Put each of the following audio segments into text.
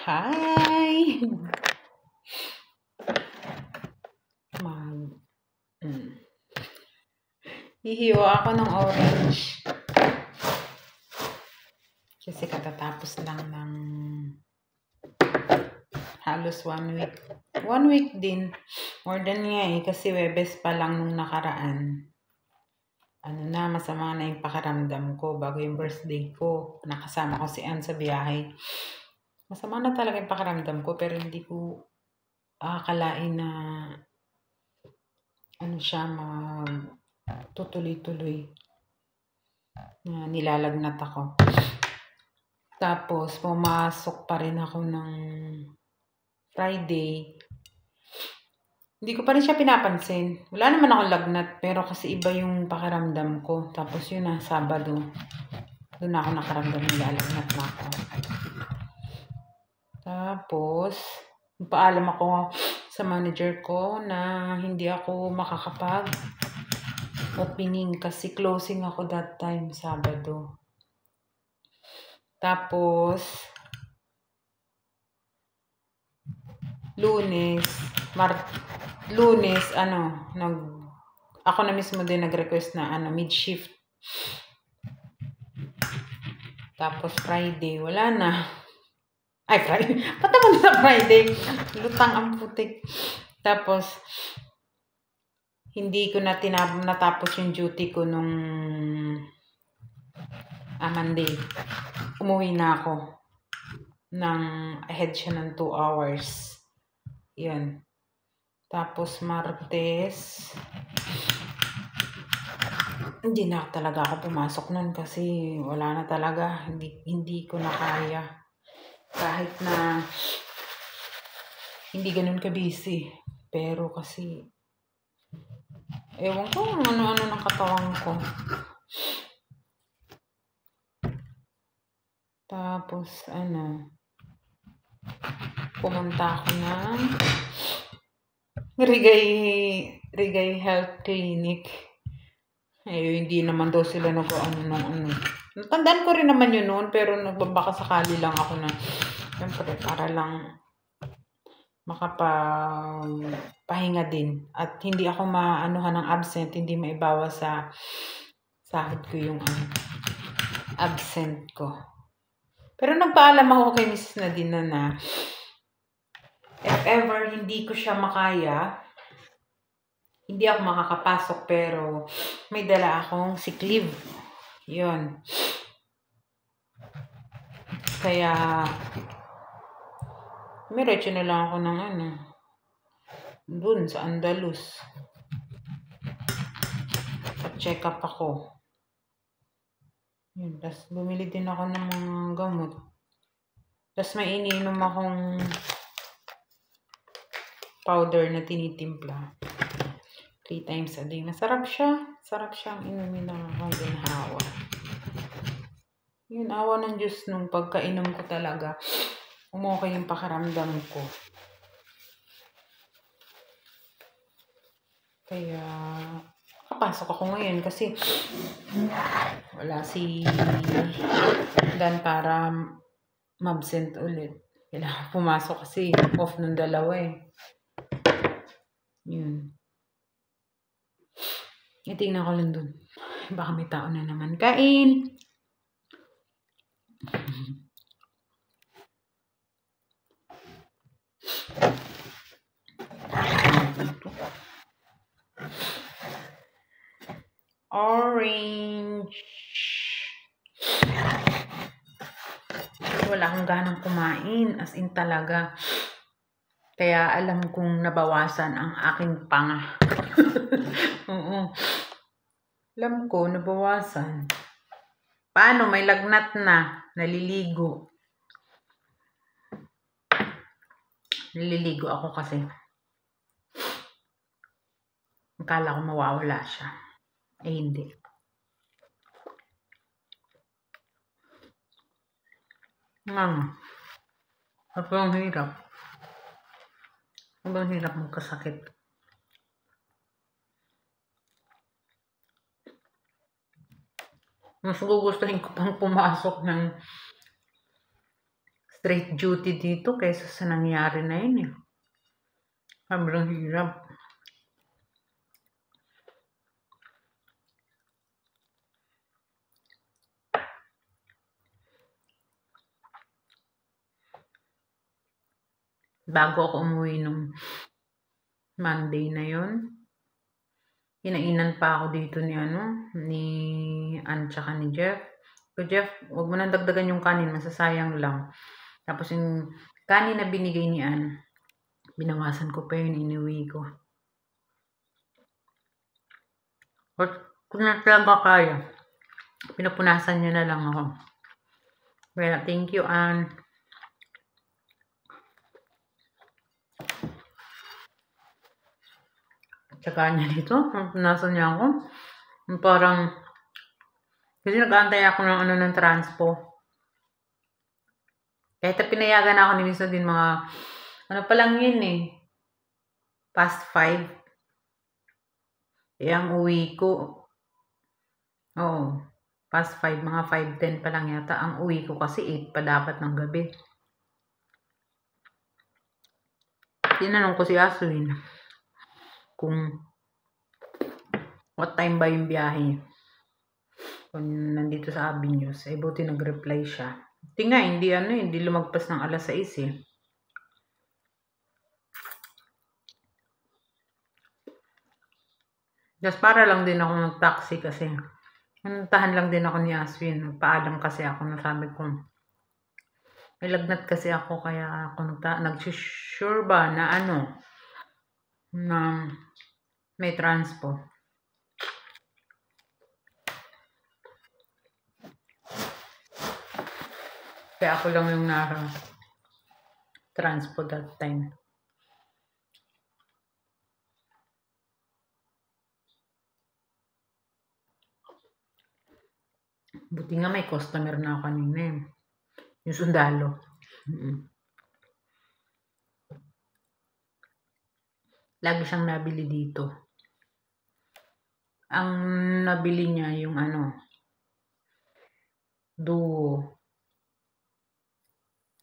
Hi! Hihiwa ako ng orange. Kasi katatapos lang ng halos 1 week. 1 week din. More than nga kasi Webes pa lang nung nakaraan. Masama na yung pakiramdam ko bago yung birthday ko. Nakasama ko si Ann sa biyahe. Masama na talaga yung pakiramdam ko pero hindi ko akalain na siya tutuloy-tuloy na nilalagnat ako. Tapos pumasok pa rin ako ng Friday. Hindi ko pa rin siya pinapansin. Wala naman akong lagnat pero kasi iba yung pakiramdam ko. Tapos yun na, Sabado. Doon ako nakaramdam ng lalagnat na ako. Tapos, paalam ako sa manager ko na hindi ako makakapag-opening kasi closing ako that time, Sabado. Tapos, Lunes, ako na mismo din nag-request na mid-shift. Tapos Friday, wala na. Ay, Friday. Ba't naman sa Friday? Lutang ang putik. Tapos, hindi ko na natapos yung duty ko nung Monday. Umuwi na ako. Ahead siya ng 2 hours. Yan. Tapos, Martes, hindi na talaga ako pumasok nun kasi wala na talaga. Hindi ko na kaya. Kahit na hindi ganun ka-busy. Pero kasi, ewan ko ano-ano ng katawan ko. Tapos, pumunta ako ng Rigay Health Clinic. Hindi naman daw sila Natandaan ko rin naman yun noon, pero nagbabaka sakali lang ako na, siyempre, para lang makapagpahinga din. At hindi ako ng absent, hindi maibawas sa sahod ko yung absent ko. Pero nagpaalam ako kay Mrs. Nadine na if ever hindi ko siya makaya, hindi ako makakapasok pero may dala akong sick leave. Yun. Kaya, miretso na lang ako ng dun sa Andalus. Pa-check up ako. Yun. Tapos bumili din ako ng mga gamot. Tapos may iniinom akong powder na tinitimpla. 3 times a day. Masarap siya. Sarap siyang inumin ng ginhawa. Yun, awa ng Diyos nung pagkainom ko talaga. Okay yung pakiramdam ko. Kaya, kapasok ako ngayon kasi wala si Dan para mabsent ulit. Kailangan pumasok kasi off ng dalawa Yun. Itingnan ko lang dun. Baka may tao na naman. Kain! Orange! Wala akong ganang kumain. As in talaga. Kaya alam kong nabawasan ang aking panga. Oo. Alam ko, nabawasan. Paano? May lagnat na. Naliligo. Naliligo ako kasi. Akala ko mawawala siya. Hindi. Sobrang hirap. Sobrang hirap magkasakit. Mas gugustuhin ko pang pumasok ng straight duty dito kaysa sa nangyari na yun eh. Sobrang hirap. Bago ako umuwi nung Monday na yun, kinainan pa ako dito ni Ann tsaka ni Jeff. So Jeff, huwag mo nang dagdagan yung kanin, masasayang lang. Tapos yung kanin na binigay ni Ann, binawasan ko pa yun, inuwi ko. But kung na talaga kaya, pinupunasan niya na lang ako. Well, thank you, Ann. Tsaka niya dito, pinupunasan niya ako. Parang, kasi nag-aantay ako ng transpo. Kahit pinayagan ako ni Miss din mga, pa lang yun eh, past 5. Eh, ang uwi ko, past 5, mga 5:10 pa lang yata. Ang uwi ko kasi 8 pa dapat ng gabi. Tinanong ko si Aswin kung what time ba yung biyahe. Kung nandito sa Avenues, ay buti nag-reply siya. Tingnan, hindi lumagpas ng alas 6 eh. Just para lang din ako mag-taxi kasi nantahan lang din ako ni Aswin. Nagpaalam kasi ako, nasabi ko may lagnat kasi ako, kaya ako nag-sure ba na na may transpo. Kaya ako lang yung transpo that time. Buti nga may customer na ako kanina eh. Yung sundalo. Lagi siyang nabili dito. Ang nabili niya yung duo.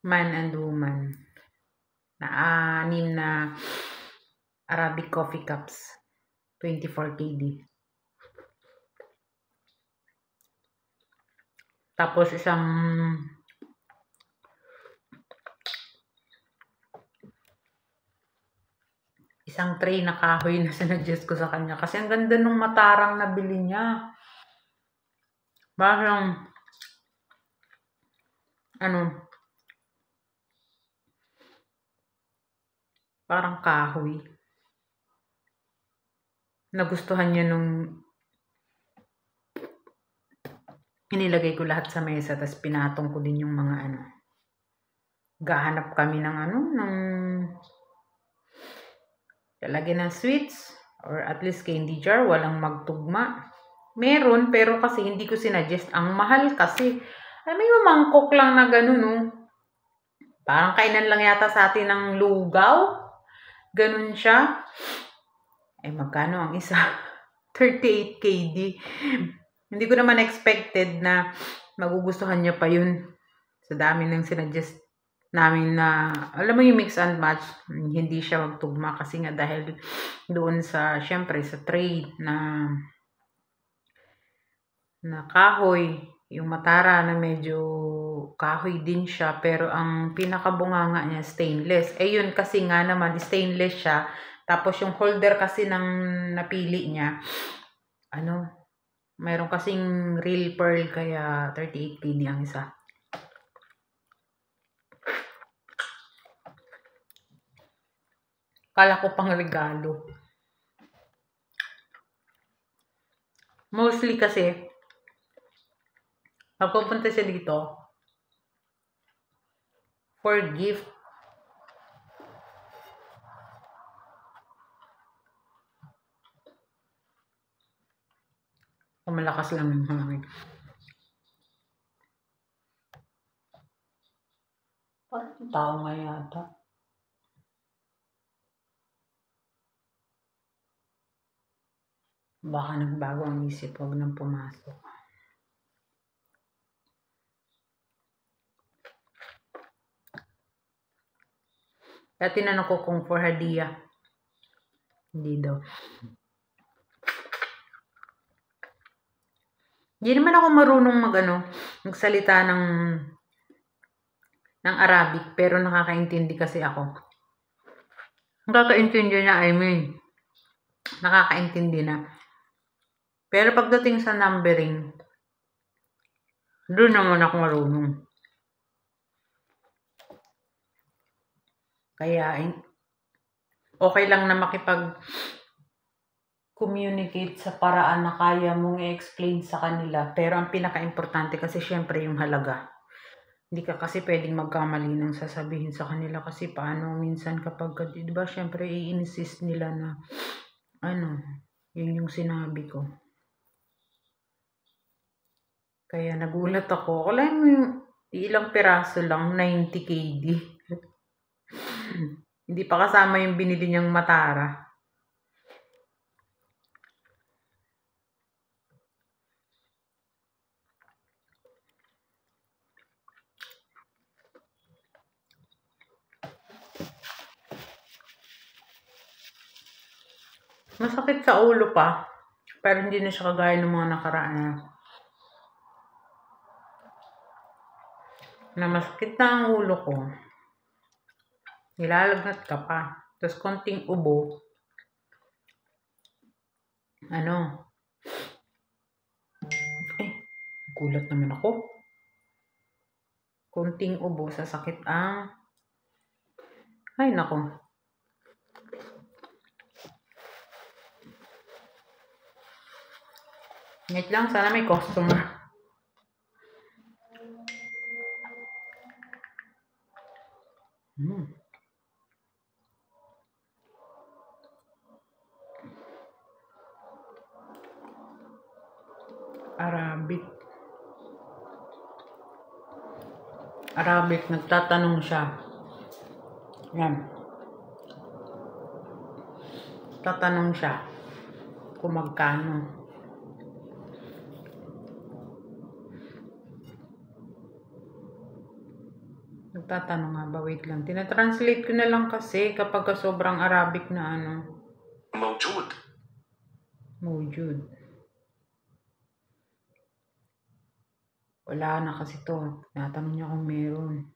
Man and woman. Na 6 na Arabic coffee cups. 24 KD. Tapos isang tray na kahoy na sinuggest ko sa kanya. Kasi ang ganda nung matarang na bili niya. Parang, parang kahoy. Nagustuhan niya nung inilagay ko lahat sa mesa, tapos pinatong ko din yung mga gahanap kami ng talagyan ng sweets or at least candy jar, walang magtugma. Meron, pero kasi hindi ko sinuggest. Ang mahal kasi. May mangkok lang na ganun, Parang kainan lang yata sa atin ng lugaw. Ganun siya. Magkano ang isa? 38 KD. Hindi ko naman expected na magugustuhan niya pa yun. Sa dami ng sinuggest namin na, alam mo yung mix and match, hindi siya magtugma kasi nga dahil doon sa, syempre, sa tray na kahoy, yung matara na medyo kahoy din siya, pero ang pinakabunganga niya stainless. Yun kasi nga naman, stainless siya. Tapos yung holder kasi ng napili niya, mayroon kasing real pearl, kaya 38 KD ang isa. Kala ko pang regalo. Mostly kasi, pagpupunta siya dito, for gift. Malakas lang yung hangin. Parang tao nga yata. Baka nagbago ang isip, huwag nang pumasok. Kaya tinanong ko kung for hadiah. Hindi daw. Hindi naman ako marunong magsalita ng Arabic, pero nakakaintindi kasi ako. Nakakaintindi na, nakakaintindi na. Pero pagdating sa numbering, doon naman ako marunong. Kaya, okay lang na communicate sa paraan na kaya mong i-explain sa kanila. Pero ang pinaka-importante kasi syempre yung halaga. Hindi ka kasi pwedeng magkamali ng sasabihin sa kanila kasi paano minsan kapag, di ba, syempre i-insist nila na yun yung sinabi ko. Kaya nagulat ako. Alam mo yung ilang piraso lang, 90 KD. Hindi pa kasama yung binili niyang Matara. Masakit sa ulo pa, pero hindi na siya kagaya ng mga nakaraan na masakit na ang ulo ko. Nilalagnat ka pa. Tapos konting ubo. Gulat naman ako. Konting ubo, sasakit ang... Ay, nako. Wait lang, sana may customer. Arabic, nagtatanong siya. Yan. Tatanong siya kung magkano. Nagtatanong nga ba? Wait lang. Tinatranslate ko na lang kasi kapag sobrang Arabic na Mawjud. Wala na kasi to. Tinatanong niya kung meron.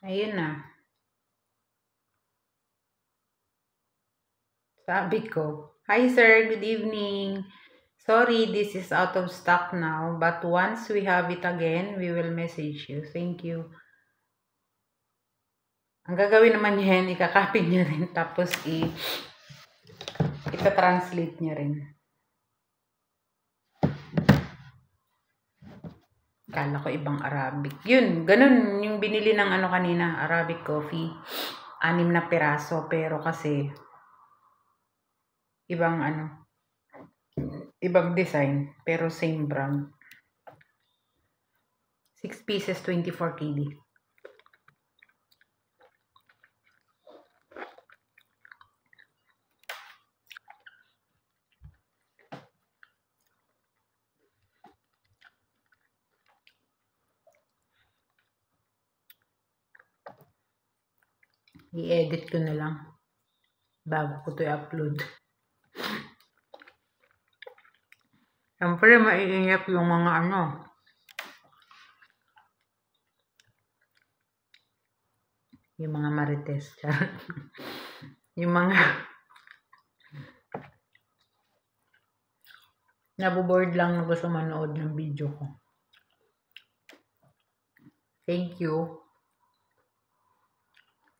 Ayun na. Sabi ko, hi sir, good evening. Sorry, this is out of stock now, but once we have it again, we will message you. Thank you. Ang gagawin naman yan, ikakopy niya rin, tapos ita-translate niya rin. Kala ko ibang Arabic. Yun, ganun yung binili ng kanina, Arabic coffee. 6 na piraso, pero kasi ibang ibang design, pero same brand. 6 pieces, 24 KD. I-edit ko na lang bago ko to i-upload. Siyempre, maiinip yung mga Yung mga marites. Yung mga naboboard lang na gusto manood ng video ko. Thank you.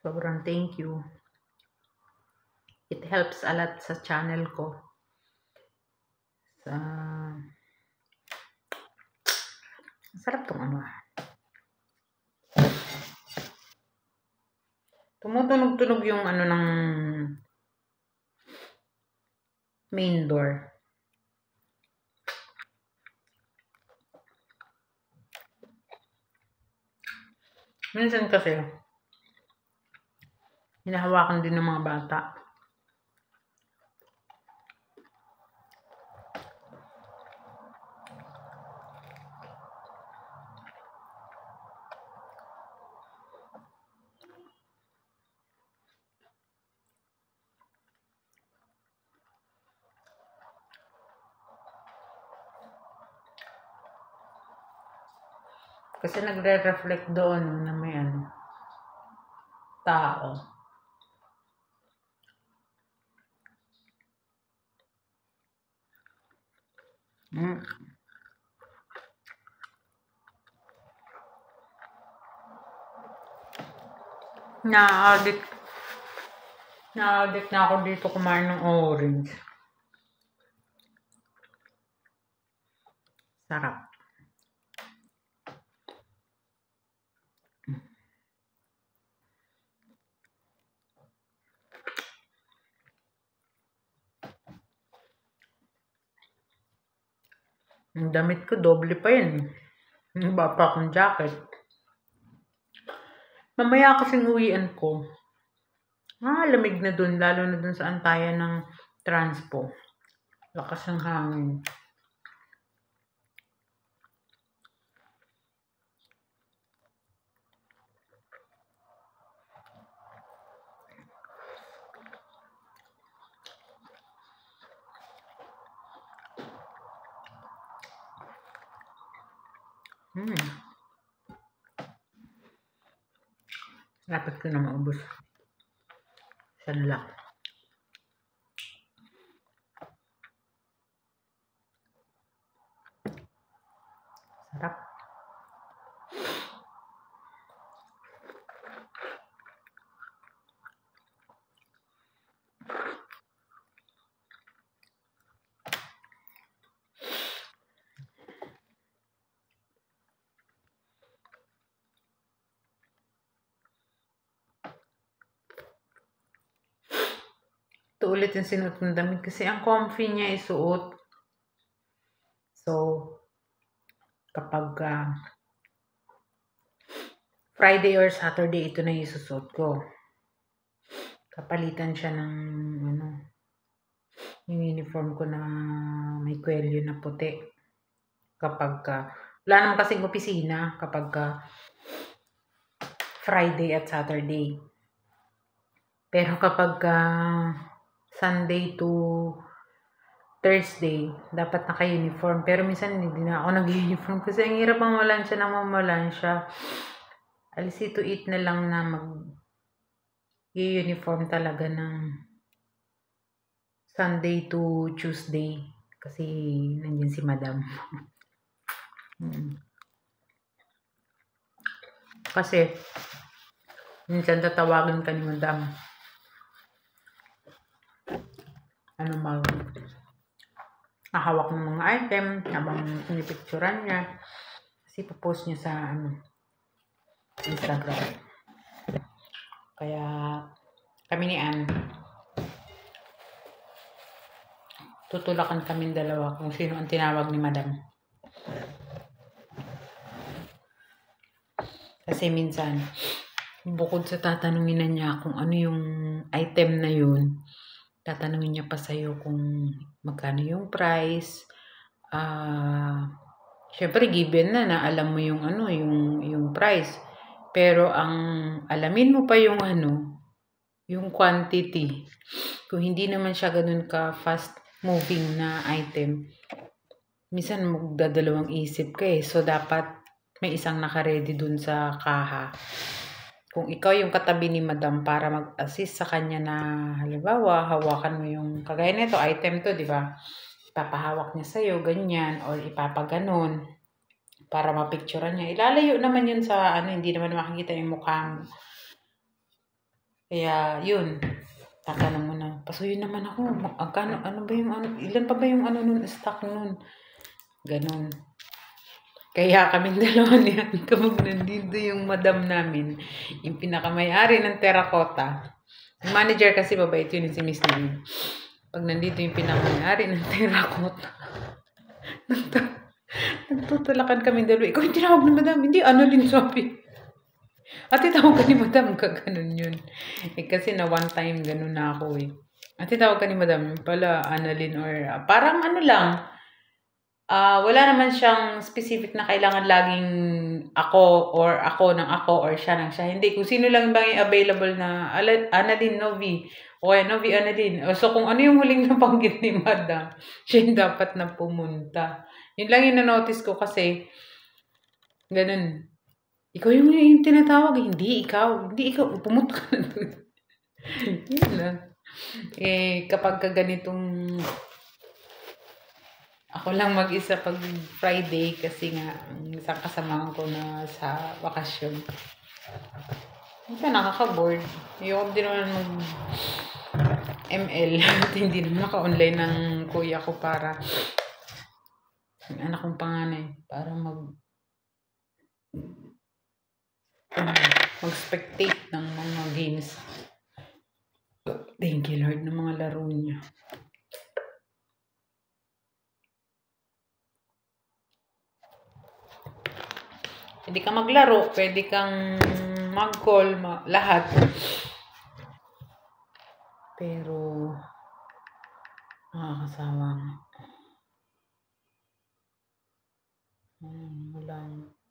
Sobrang thank you. It helps a lot sa channel ko. Sarap tong ano. Tumutunog-tunog yung ano ng main door. Minsan kasi, hinahawakan din ng mga bata. Kasi nagre-reflect doon na may ano, tao. Na-addict na ako dito kumain ng orange. Sarap. Ang damit ko, doble pa yan. Iba pa akong jacket. Mamaya kasing uwian ko. Lamig na dun, lalo na dun sa antayan ng transpo. Lakas ng hangin. Dapat ko na maubos. San lang. Sarap. Ito ulit yung sinuot ng damit kasi ang comfy niya isuot. So, kapag Friday or Saturday, ito na yung isusuot ko. Kapalitan siya ng yung uniform ko na may kwelyo na puti. Kapag wala naman kasing opisina kapag Friday at Saturday. Pero kapag Sunday to Thursday, dapat naka-uniform. Pero minsan hindi na ako nag-uniform kasi ang hirap mamalan siya na mamalan siya. Alis to eat na lang na mag-uniform talaga ng Sunday to Tuesday. Kasi nandiyan si Madam. Kasi minsan tatawagan ka ni Madam. Hawak ng mga item habang pinipicturan niya. Kasi papost niya sa Instagram. Kaya kami ni Ann, tutulakan kami dalawa kung sino ang tinawag ni Madam. Kasi minsan, bukod sa tatanungin na niya kung ano yung item na yun, tatanungin niya pa sa'yo kung magkano yung price. Syempre given na alam mo yung yung price. Pero ang alamin mo pa yung yung quantity. Kung hindi naman siya ganun ka fast moving na item, minsan magdadalawang isip ka eh. So dapat may isang naka-ready dun sa kaha. kung ikaw yung katabi ni madam para mag-assist sa kanya na halimbawa, hawakan mo yung kagaya nito, item to, di ba? Ipapahawak niya sa'yo, ganyan, or ipapaganon para mapicturean niya. Ilalayo naman yun sa hindi naman makikita yung mukha mo. Kaya, yun. Tatanong mo na, pasuyin naman ako. Ano ba yung ilan pa ba yung nun, stock nun? Ganon. Kaya kaming dalawa niyan, kapag nandito yung madam namin, yung pinakamayari ng terracotta. Yung manager kasi babait yun, si Miss Lee. Pag nandito yung pinakamayari ng terracotta, nagtutulakan kami dalawa. Ikaw yung tinawag ng madam. Hindi, Annalyn sabi. Ate, tawag ka ni madam. Kaganon yun. Kasi na one time ganun na ako eh. Ate, tawag ka ni madam. Yung pala, Annalyn or parang lang. Wala naman siyang specific na kailangan laging ako or ako ng ako or siya ng siya. Hindi. Kung sino lang bang available na Annalyn, Novi. O kaya Novi, Annalyn. So kung ano yung huling nabanggit ni madam, siya yung dapat na pumunta. Yun lang yung na-notice ko kasi ganun. Ikaw yung tinatawag. Hindi ikaw. Pumunta ka na doon. Yun lang. Kapag ganitong ako lang mag-isa pag Friday kasi nga isang kasamahan ko na sa bakasyon. Hindi nakaka-board. Ayoko din naman mag-ML. Hindi naman naka-online ng kuya ko para yung anak kong panganay para mag-spectate ng mga games. Thank you Lord ng mga laro niya. Pwede kang maglaro, pwede kang mag-call, lahat. Pero, nakakasawa nga. Wala.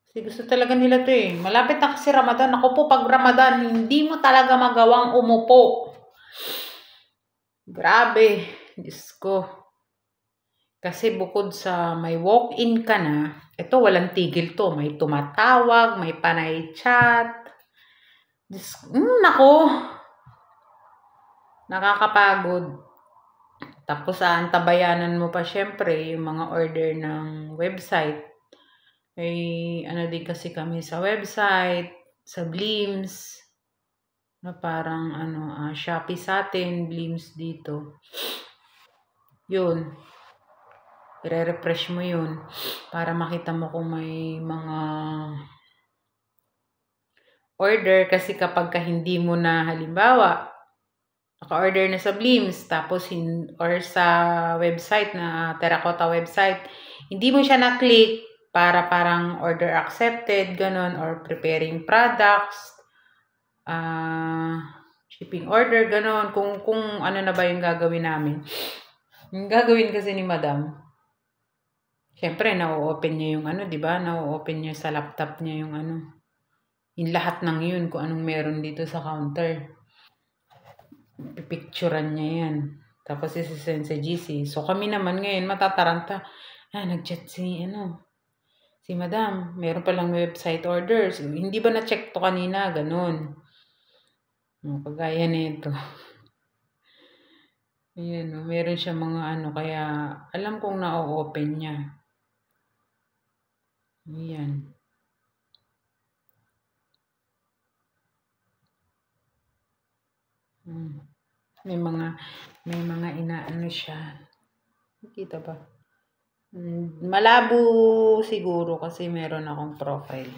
Kasi gusto talaga nila to eh. Malapit na kasi Ramadan. Ako po, pag Ramadan, hindi mo talaga magawang umupo. Grabe. Diyos ko. Kasi bukod sa may walk-in ka na, ito walang tigil to. May tumatawag, may panay chat. Nako. Nakakapagod. Tapos antabayanan mo pa syempre yung mga order ng website. Din kasi kami sa website, sa Blims. Na parang Shopee sa atin, Blims dito. Yun. I-refresh mo yun para makita mo kung may mga order kasi kapag hindi mo na halimbawa naka-order na sa Blims tapos or sa website na terracotta website, hindi mo siya na-click para parang order accepted, ganon, or preparing products, shipping order, ganon, kung ano na ba yung gagawin namin. Yung gagawin kasi ni madam, syempre, na-open niya yung diba? Na-open niya sa laptop niya yung yung lahat ng yun, kung anong meron dito sa counter. Pipicturean niya yan. Tapos isi-send sa GC. So, kami naman ngayon, matataranta. Nag-chat si madam, meron palang website orders. Hindi ba na-check to kanina? Ganun. Kagaya nito. Ayan, meron siya mga kaya alam kong na-open niya. Ayan. May mga inaano siya. Nakita ba? Malabo siguro kasi meron akong profile.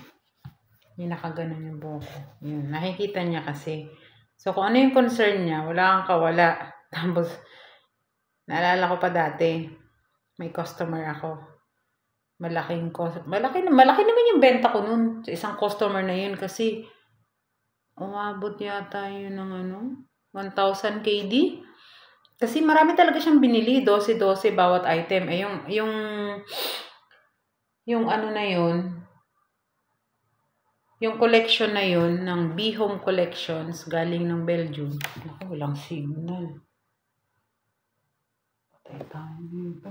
May nakaganon yung buko. Yun, nakikita niya kasi. So, kung ano yung concern niya, wala kang kawala. Tapos, naalala ko pa dati, may customer ako. Malaki naman yung benta ko nun sa isang customer na yun kasi umabot yata yun ng 1,000 KD. Kasi marami talaga siyang binili, 12 bawat item. Yung na yun, yung collection na yun ng B-Home Collections galing ng Belgium. Walang signal. Patay tayo dito.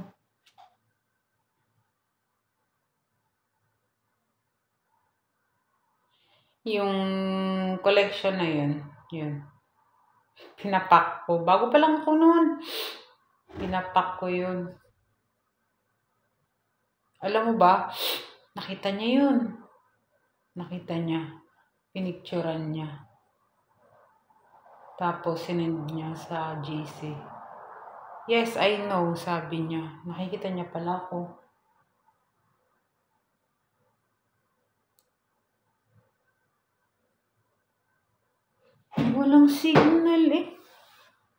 Yung collection na yun. Yun. Pinapak ko. Bago pa lang ako noon. Pinapak ko yun. Alam mo ba? Nakita niya yun. Nakita niya. Pinicturan niya. Tapos, sinend niya sa GC. Yes, I know, sabi niya. Nakikita niya pala ako. Walang signal eh.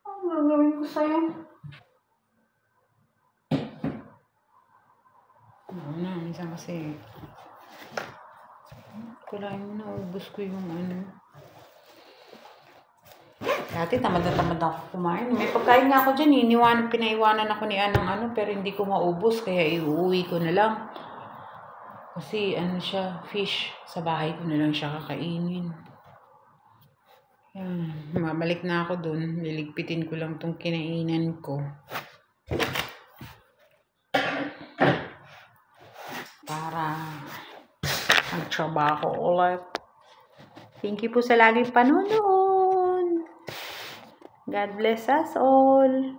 Ano gagawin ko sa'yo? Ano na, minsan kasi kailangan naubos ko yung ano. Dati tamad na tamad ako kumain. May pagkain nga ako dyan, pinaiwanan ako ni Anang pero hindi ko maubos kaya iuwi ko na lang. Kasi ano siya, fish. Sa bahay ko na lang siya kakainin. Mabalik na ako dun. Liligpitin ko lang tong kinainan ko. Para magtrabaho ulit. Thank you po sa laging panonood. God bless us all.